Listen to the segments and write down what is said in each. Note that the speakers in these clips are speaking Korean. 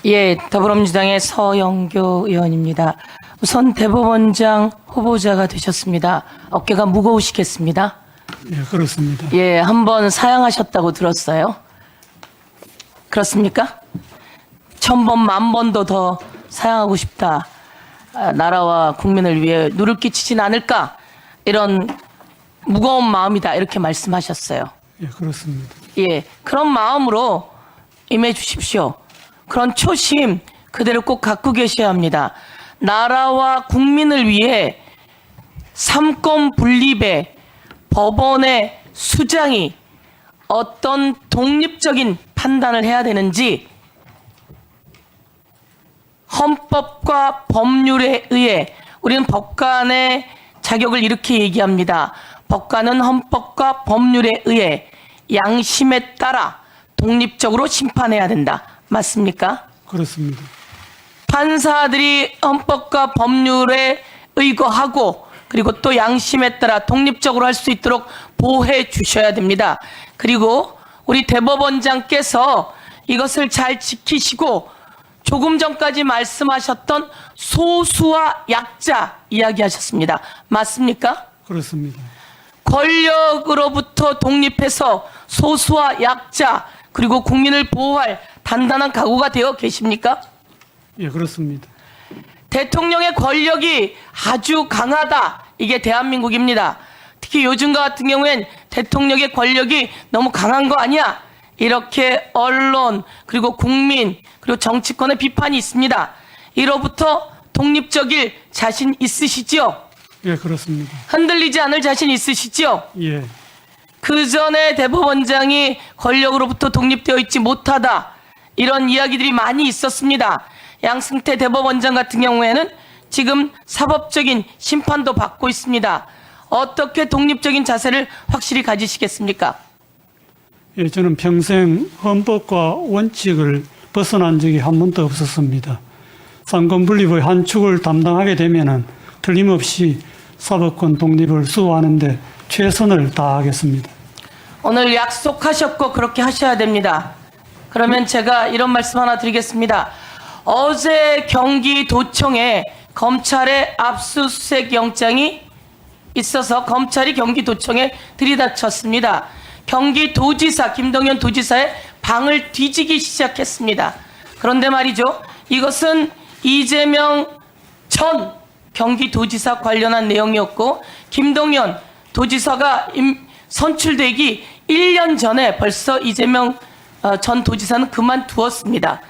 예, 더불어민주당의 서영교 의원입니다. 우선 대법원장 후보자가 되셨습니다. 어깨가 무거우시겠습니다. 예, 그렇습니다. 예, 한번 사양하셨다고 들었어요. 그렇습니까? 1000번, 10,000번도 더 사양하고 싶다. 나라와 국민을 위해 누를 끼치진 않을까. 이런 무거운 마음이다. 이렇게 말씀하셨어요. 예, 그렇습니다. 예, 그런 마음으로 임해 주십시오. 그런 초심 그대로 꼭 갖고 계셔야 합니다. 나라와 국민을 위해 삼권 분립의 법원의 수장이 어떤 독립적인 판단을 해야 되는지 헌법과 법률에 의해 우리는 법관의 자격을 이렇게 얘기합니다. 법관은 헌법과 법률에 의해 양심에 따라 독립적으로 심판해야 된다. 맞습니까? 그렇습니다. 판사들이 헌법과 법률에 의거하고 그리고 또 양심에 따라 독립적으로 할 수 있도록 보호해 주셔야 됩니다. 그리고 우리 대법원장께서 이것을 잘 지키시고 조금 전까지 말씀하셨던 소수와 약자 이야기하셨습니다. 맞습니까? 그렇습니다. 권력으로부터 독립해서 소수와 약자 그리고 국민을 보호할 단단한 각오가 되어 계십니까? 예, 그렇습니다. 대통령의 권력이 아주 강하다. 이게 대한민국입니다. 특히 요즘과 같은 경우엔 대통령의 권력이 너무 강한 거 아니야? 이렇게 언론 그리고 국민 그리고 정치권의 비판이 있습니다. 이로부터 독립적일 자신 있으시지요? 예, 그렇습니다. 흔들리지 않을 자신 있으시지요? 예, 그 전에 대법원장이 권력으로부터 독립되어 있지 못하다. 이런 이야기들이 많이 있었습니다. 양승태 대법원장 같은 경우에는 지금 사법적인 심판도 받고 있습니다. 어떻게 독립적인 자세를 확실히 가지시겠습니까? 예, 저는 평생 헌법과 원칙을 벗어난 적이 한 번도 없었습니다. 삼권 분립의 한 축을 담당하게 되면은 틀림없이 사법권 독립을 수호하는데 최선을 다하겠습니다. 오늘 약속하셨고 그렇게 하셔야 됩니다. 그러면 제가 이런 말씀 하나 드리겠습니다. 어제 경기도청에 검찰의 압수수색 영장이 있어서 검찰이 경기도청에 들이닥쳤습니다. 경기도지사 김동연 도지사의 방을 뒤지기 시작했습니다. 그런데 말이죠. 이것은 이재명 전 경기도지사 관련한 내용이었고 김동연 도지사가 선출되기 1년 전에 벌써 이재명 전 도지사는 그만두었습니다.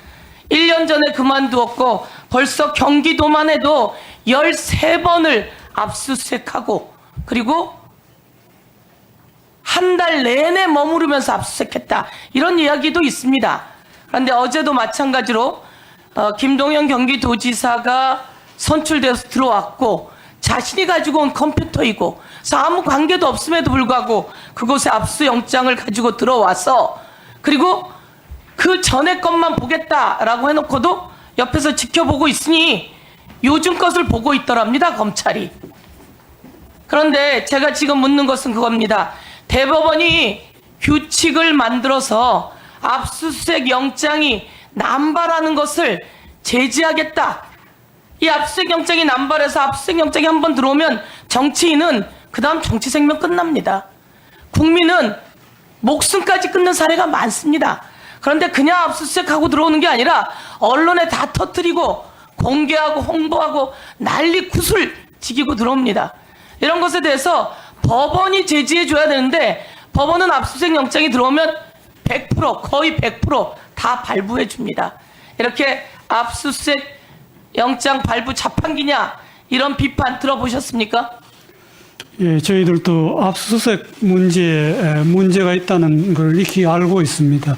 1년 전에 그만두었고 벌써 경기도만 해도 13번을 압수수색하고 그리고 한 달 내내 머무르면서 압수수색했다. 이런 이야기도 있습니다. 그런데 어제도 마찬가지로 김동연 경기도지사가 선출되어서 들어왔고 자신이 가지고 온 컴퓨터이고 그래서 아무 관계도 없음에도 불구하고 그곳에 압수영장을 가지고 들어와서 그리고 그 전에 것만 보겠다라고 해놓고도 옆에서 지켜보고 있으니 요즘 것을 보고 있더랍니다, 검찰이. 그런데 제가 지금 묻는 것은 그겁니다. 대법원이 규칙을 만들어서 압수수색 영장이 남발하는 것을 제지하겠다. 이 압수수색 영장이 남발해서 압수수색 영장이 한번 들어오면 정치인은 그 다음 정치 생명 끝납니다. 국민은 목숨까지 끊는 사례가 많습니다. 그런데 그냥 압수수색하고 들어오는 게 아니라 언론에 다 터뜨리고 공개하고 홍보하고 난리 구슬 지기고 들어옵니다. 이런 것에 대해서 법원이 제지해 줘야 되는데 법원은 압수수색 영장이 들어오면 100% 거의 100% 발부해 줍니다. 이렇게 압수수색 영장 발부 자판기냐 이런 비판 들어보셨습니까? 예, 저희들도 압수수색 문제가 있다는 걸 익히 알고 있습니다.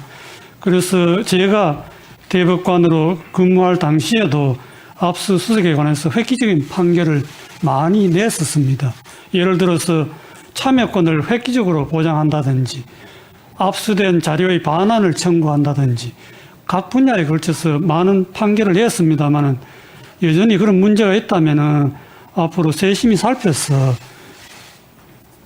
그래서 제가 대법관으로 근무할 당시에도 압수수색에 관해서 획기적인 판결을 많이 냈었습니다. 예를 들어서 참여권을 획기적으로 보장한다든지 압수된 자료의 반환을 청구한다든지 각 분야에 걸쳐서 많은 판결을 했습니다만은 여전히 그런 문제가 있다면은 앞으로 세심히 살펴서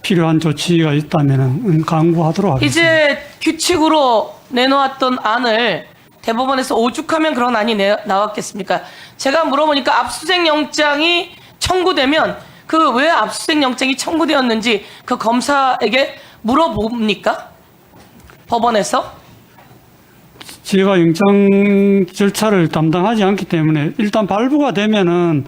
필요한 조치가 있다면은 강구하도록 하겠습니다. 이제 규칙으로 내놓았던 안을 대법원에서 오죽하면 그런 안이 나왔겠습니까? 제가 물어보니까 압수수색 영장이 청구되면 그 왜 압수수색 영장이 청구되었는지 그 검사에게 물어봅니까? 법원에서? 제가 영장 절차를 담당하지 않기 때문에 일단 발부가 되면은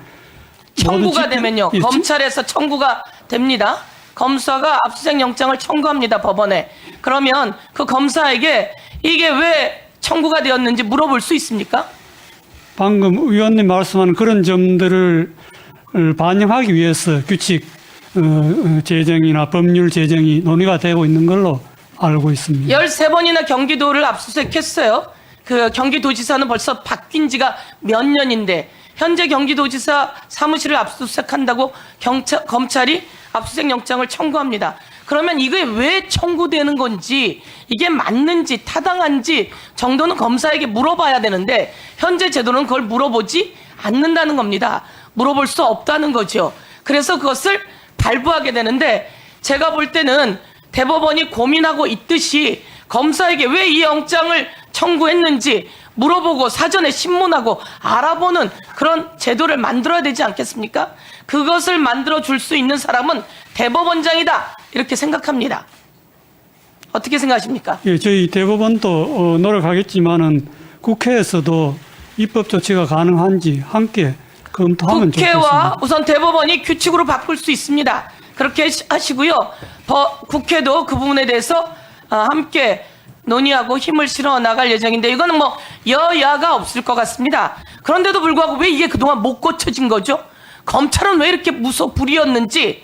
청구가 되면요. 검찰에서 청구가 됩니다. 검사가 압수수색 영장을 청구합니다. 법원에. 그러면 그 검사에게 이게 왜 청구가 되었는지 물어볼 수 있습니까? 방금 의원님 말씀하는 그런 점들을 반영하기 위해서 규칙 제정이나 법률 제정이 논의가 되고 있는 걸로 알고 있습니다. 13번이나 경기도를 압수수색했어요. 그 경기도지사는 벌써 바뀐 지가 몇 년인데 현재 경기도지사 사무실을 압수수색한다고 검찰이 압수수색 영장을 청구합니다. 그러면 이게 왜 청구되는 건지 이게 맞는지 타당한지 정도는 검사에게 물어봐야 되는데 현재 제도는 그걸 물어보지 않는다는 겁니다. 물어볼 수 없다는 거죠. 그래서 그것을 발부하게 되는데 제가 볼 때는 대법원이 고민하고 있듯이 검사에게 왜 이 영장을 청구했는지 물어보고 사전에 신문하고 알아보는 그런 제도를 만들어야 되지 않겠습니까? 그것을 만들어 줄 수 있는 사람은 대법원장이다 이렇게 생각합니다. 어떻게 생각하십니까? 예, 저희 대법원도 노력하겠지만은 국회에서도 입법 조치가 가능한지 함께 검토하면 국회와 좋겠습니다. 우선 대법원이 규칙으로 바꿀 수 있습니다. 그렇게 하시고요. 국회도 그 부분에 대해서 함께 논의하고 힘을 실어 나갈 예정인데 이거는 뭐 여야가 없을 것 같습니다. 그런데도 불구하고 왜 이게 그동안 못 고쳐진 거죠? 검찰은 왜 이렇게 불이었는지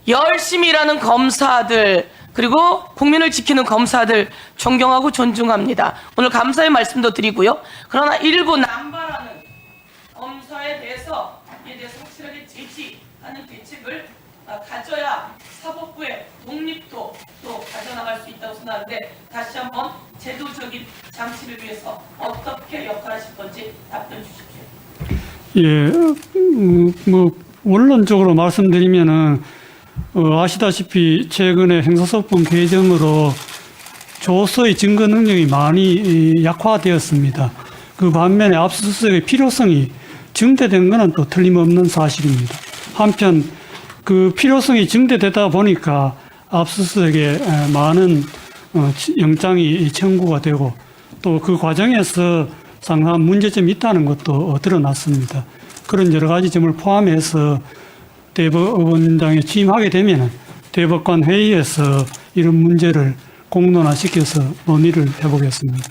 열심히 일하는 검사들 그리고 국민을 지키는 검사들 존경하고 존중합니다. 오늘 감사의 말씀도 드리고요. 그러나 일부 남발하는 검사에 대해서 확실하게 제지하는 대책을 가져야 사법부의 독립도 또 가져나갈 수 있다고 생각하는데 다시 한번 제도적인 장치를 위해서 어떻게 역할하실 건지 답변 주십시오. 예, 뭐 원론적으로 말씀드리면은 아시다시피 최근에 형사소송 개정으로 조서의 증거 능력이 많이 약화되었습니다. 그 반면에 압수수색의 필요성이 증대된 것은 또 틀림없는 사실입니다. 한편 그 필요성이 증대되다 보니까 압수수색에 많은 영장이 청구가 되고 또 그 과정에서 상당한 문제점이 있다는 것도 드러났습니다. 그런 여러 가지 점을 포함해서 대법원장에 취임하게 되면 대법관 회의에서 이런 문제를 공론화시켜서 논의를 해보겠습니다.